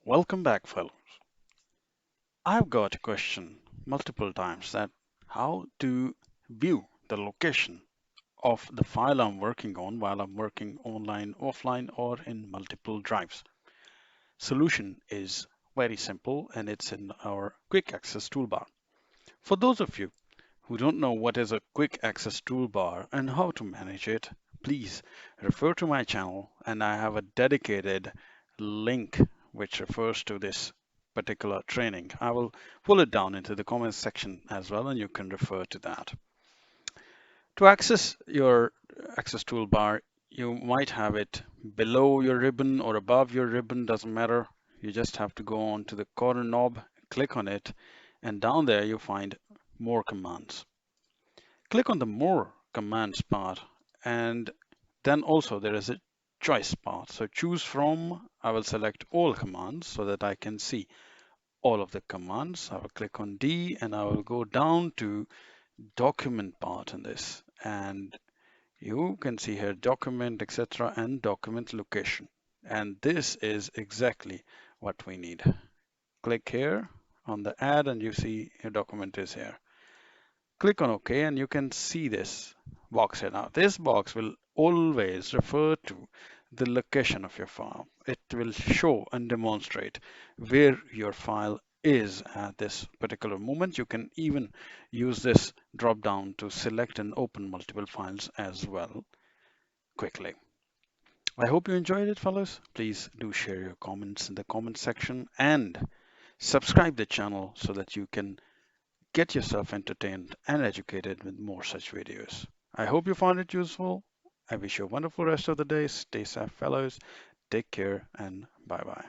Welcome back, fellows. I've got a question multiple times that how to view the location of the file I'm working on while I'm working online, offline, or in multiple drives. Solution is very simple and it's in our quick access toolbar. For those of you who don't know what is a quick access toolbar and how to manage it, please refer to my channel and I have a dedicated link which refers to this particular training. I will pull it down into the comments section as well and you can refer to that. To access your access toolbar, you might have it below your ribbon or above your ribbon, doesn't matter. You just have to go on to the corner knob, click on it, and down there you find more commands. Click on the More Commands part, and then also there is a choice part. So choose from, I will select all commands so that I can see all of the commands. I will click on D and I will go down to document part in this. And you can see here document, etc. and document location. And this is exactly what we need. Click here on the add and you see your document is here. Click on OK and you can see this box here. Now this box will always refer to the location of your file. It will show and demonstrate where your file is at this particular moment. You can even use this drop down to select and open multiple files as well quickly. I hope you enjoyed it, fellas. Please do share your comments in the comment section and subscribe the channel so that you can get yourself entertained and educated with more such videos. I hope you found it useful. I wish you a wonderful rest of the day. Stay safe, fellows. Take care and bye bye.